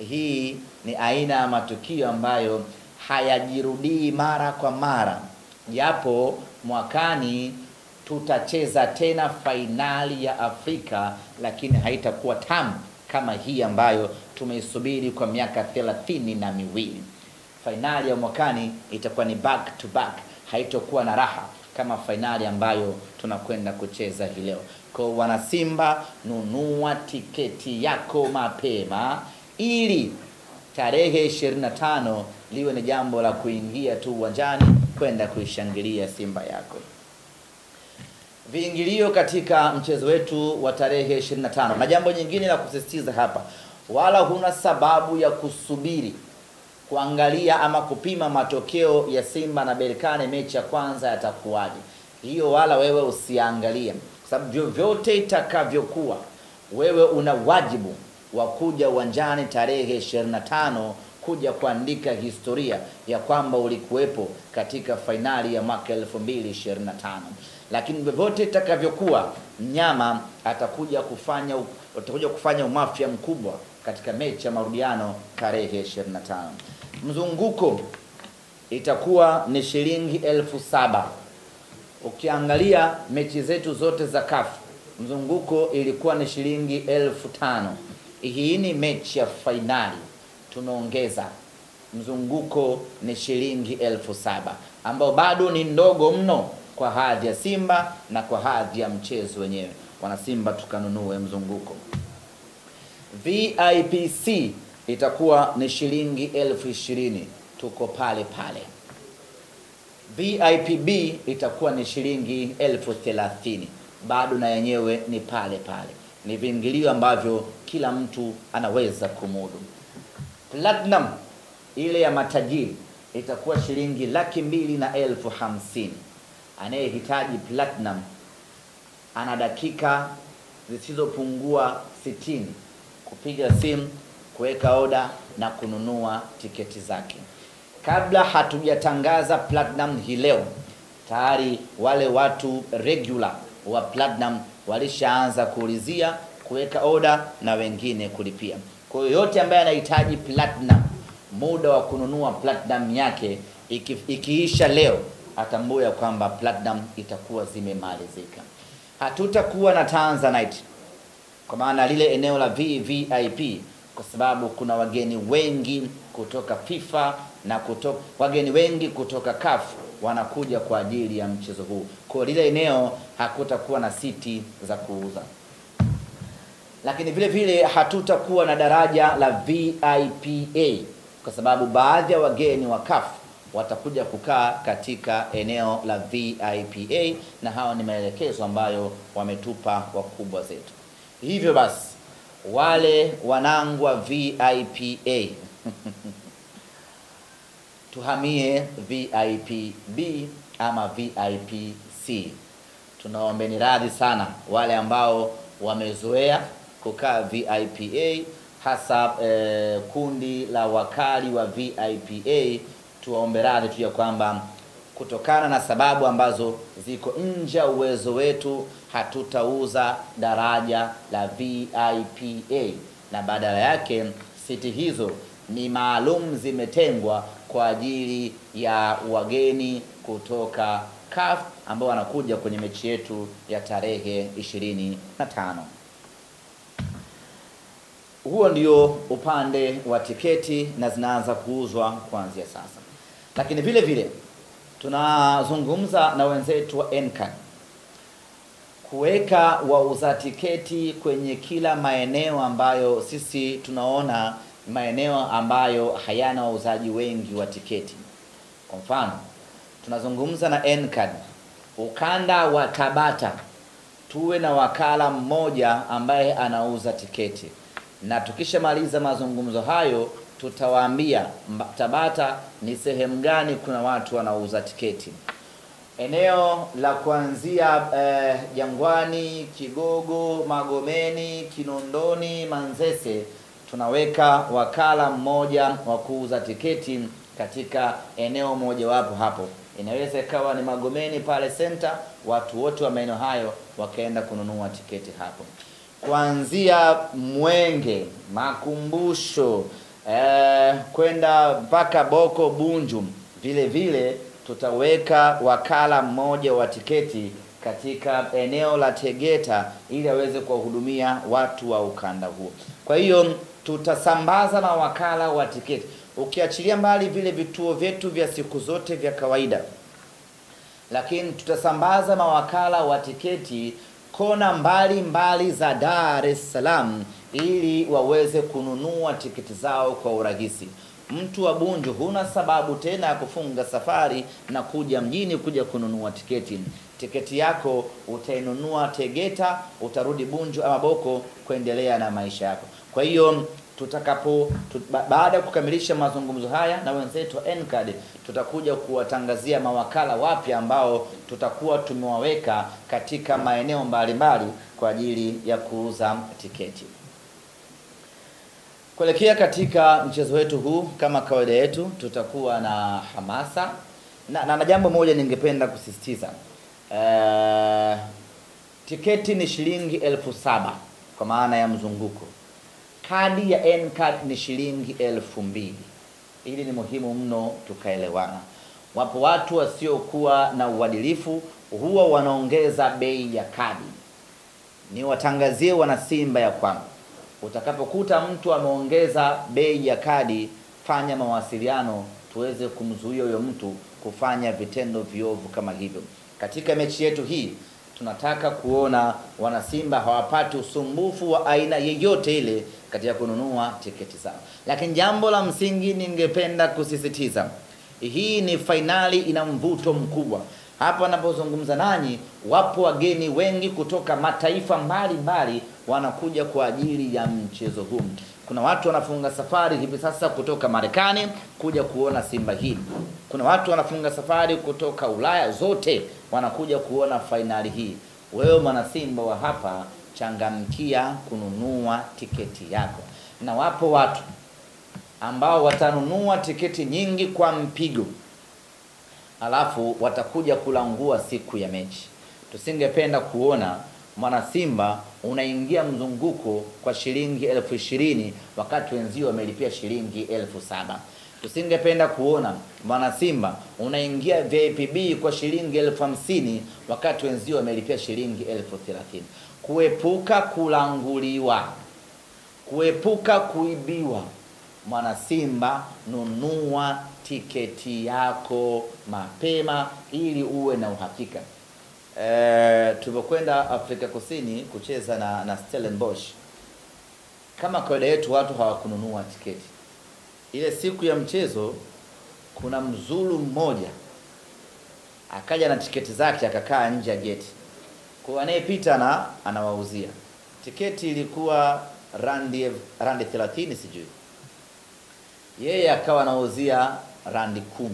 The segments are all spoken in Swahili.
hii ni aina ya matukio ambayo hayajirudii mara kwa mara, japo mwakani tutacheza tena fainali ya Afrika, lakini haitakuwa tamu kama hii ambayo tumeisubiri kwa miaka 32. Fainali ya mwakani itakuwa ni back to back, haitakuwa na raha kama fainali ambayo tunakwenda kucheza hii leo. Kwa wana Simba, nunua tiketi yako mapema ili tarehe 25 liwe ni jambo la kuingia tu uwanjani kwenda kuishangilia Simba yako. Viingilio katika mchezo wetu wa tarehe 25. Na jambo nyingine la kusisitiza hapa, wala huna sababu ya kusubiri kuangalia ama kupima matokeo ya Simba na Berkane mechi ya kwanza yatakuwaje. Hiyo wala wewe usiangalia, sababu vyovyote itakavyokuwa, wewe una wajibu wa kuja uwanjani tarehe 25 kuja kuandika historia ya kwamba ulikuwepo katika fainali ya mwaka 2025. Lakini vyovyote itakavyokuwa, mnyama atakuja kufanya umafia mkubwa katika mechi ya marudiano tarehe 25. Mzunguko itakuwa ni shilingi 7,000. Ukiangalia mechi zetu zote za CAF, mzunguko ilikuwa ni shilingi 5,000. Hii ni mechi ya fainali, tunaongeza mzunguko ni shilingi 7,000, ambao bado ni ndogo mno kwa hadhi ya Simba na kwa hadhi ya mchezo wenyewe. Wana Simba tukanunue mzunguko. VIPC itakuwa ni shilingi 20,000, tuko pale pale. VIPB itakuwa ni shilingi 30,000, bado na yenyewe ni pale pale. Ni viingilio ambavyo kila mtu anaweza kumudu. Platinum ile ya matajiri itakuwa shilingi 250,000. Anayehitaji platinum ana dakika zisizopungua 60 kupiga simu, kuweka oda na kununua tiketi zake. Kabla hatujatangaza platinum hii leo, tayari wale watu regular wa platinum walishaanza kuulizia, kuweka oda na wengine kulipia. Kwa hiyo yote ambaye anahitaji platinum, muda wa kununua platinum yake ikiisha leo, atambua kwamba platinum itakuwa zimemalizika. Hatutakuwa na Tanzanite kwa maana lile eneo la VIP, kwa sababu kuna wageni wengi kutoka FIFA na wageni wengi kutoka CAF wanakuja kwa ajili ya mchezo huu. Kwa lile eneo hakutakuwa na siti za kuuza. Lakini vile vile hatutakuwa na daraja la VIPA kwa sababu baadhi ya wageni wa CAF watakuja kukaa katika eneo la VIPA, na hawa ni maelekezo ambayo wametupa wakubwa zetu. Hivyo basi wale wanangu wa VIPA tuhamie VIPB ama VIPC. Tunaombeni radhi sana wale ambao wamezoea kukaa VIPA, hasa kundi la wakali wa VIPA. Tuombe radhi tu ya kwamba kutokana na sababu ambazo ziko nje uwezo wetu, hatutauza daraja la VIPA, na badala yake siti hizo ni maalum zimetengwa kwa ajili ya wageni kutoka CAF ambao wanakuja kwenye mechi yetu ya tarehe 25. Huo ndio upande wa tiketi na zinaanza kuuzwa kuanzia sasa. Lakini vile vile tunazungumza na wenzetu wa NCAD kuweka wauza tiketi kwenye kila maeneo ambayo sisi tunaona maeneo ambayo hayana wauzaji wengi wa tiketi. Kwa mfano, tunazungumza na NCAD ukanda wa Tabata tuwe na wakala mmoja ambaye anauza tiketi, na tukishamaliza mazungumzo hayo tutawaambia Tabata ni sehemu gani kuna watu wanauza tiketi. Eneo la kuanzia Jangwani, Kigogo, Magomeni, Kinondoni, Manzese tunaweka wakala mmoja wa kuuza tiketi katika eneo moja wapo hapo. Inaweza ikawa ni Magomeni pale center, watu wote wa maeneo hayo wakaenda kununua tiketi hapo. Kuanzia Mwenge, Makumbusho, kwenda mpaka Boko Bunju. Vile vile tutaweka wakala mmoja wa tiketi katika eneo la Tegeta ili aweze kuwahudumia watu wa ukanda huo. Kwa hiyo tutasambaza mawakala wa tiketi, ukiachilia mbali vile vituo vyetu vya siku zote vya kawaida, lakini tutasambaza mawakala wa tiketi kona mbali za Dar es Salaam ili waweze kununua tiketi zao kwa urahisi. Mtu wa Bunju huna sababu tena ya kufunga safari na kuja mjini kuja kununua tiketi. Tiketi yako utainunua Tegeta, utarudi Bunju ama Boko kuendelea na maisha yako. Kwa hiyo baada ya kukamilisha mazungumzo haya na wenzetu wa N-Card, tutakuja kuwatangazia mawakala wapya ambao tutakuwa tumewaweka katika maeneo mbalimbali kwa ajili ya kuuza tiketi. Kuelekea katika mchezo wetu huu, kama kawaida yetu, tutakuwa na hamasa na jambo moja ningependa kusisitiza. Tiketi ni shilingi 7,000 kwa maana ya mzunguko. Kadi ya N-Card ni shilingi 2,000. Hili ni muhimu mno tukaelewana. Wapo watu wasiokuwa na uadilifu, huwa wanaongeza bei ya kadi. Ni watangazie wana Simba ya kwamba utakapokuta mtu ameongeza bei ya kadi, fanya mawasiliano tuweze kumzuia huyo mtu kufanya vitendo viovu kama hivyo. Katika mechi yetu hii tunataka kuona wana Simba hawapati usumbufu wa aina yeyote ile katika kununua tiketi zao. Lakini jambo la msingi ningependa kusisitiza, hii ni fainali ina mvuto mkubwa. Hapa ninapozungumza nanyi, wapo wageni wengi kutoka mataifa mbalimbali wanakuja kwa ajili ya mchezo huu. Kuna watu wanafunga safari hivi sasa kutoka Marekani kuja kuona Simba hii. Kuna watu wanafunga safari kutoka Ulaya zote wanakuja kuona fainali hii. Wewe mwana Simba wa hapa, changamkia kununua tiketi yako. Na wapo watu ambao watanunua tiketi nyingi kwa mpigo, alafu watakuja kulangua siku ya mechi. Tusingependa kuona mwana Simba unaingia mzunguko kwa shilingi 20,000 wakati wenzio wamelipia shilingi 7,000. Tusingependa kuona mwana Simba unaingia VIPB kwa shilingi 50,000 wakati wenzio wamelipia shilingi 30,000. Kuepuka kulanguliwa, kuepuka kuibiwa, mwana Simba nunua tiketi yako mapema ili uwe na uhakika. Tulipokwenda Afrika Kusini kucheza na Stellenbosch, kama kawaida yetu watu hawakununua tiketi. Ile siku ya mchezo kuna Mzulu mmoja akaja na tiketi zake akakaa nje ya geti. Kwa anayepita na anawauzia. Tiketi ilikuwa randi 30 sijui. Yeye akawa anauzia randi 10.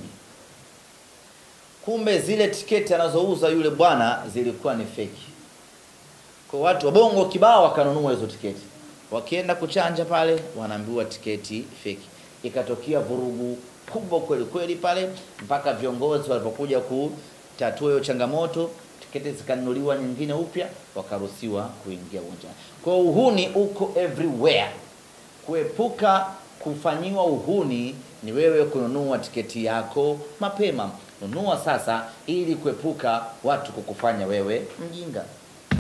Kumbe zile tiketi anazouza yule bwana zilikuwa ni fake. Kwa watu wa Bongo kibao wakanunua hizo tiketi. Wakienda kuchanja pale wanaambiwa tiketi fake. Ikatokea vurugu kubwa kweli kweli pale mpaka viongozi walipokuja kutatua hiyo changamoto, tiketi zikanunuliwa nyingine upya, wakaruhusiwa kuingia uwanjani. Kwa uhuni uko everywhere. Kuepuka kufanyiwa uhuni ni wewe kununua tiketi yako mapema. Nunua sasa ili kuepuka watu kukufanya wewe mjinga.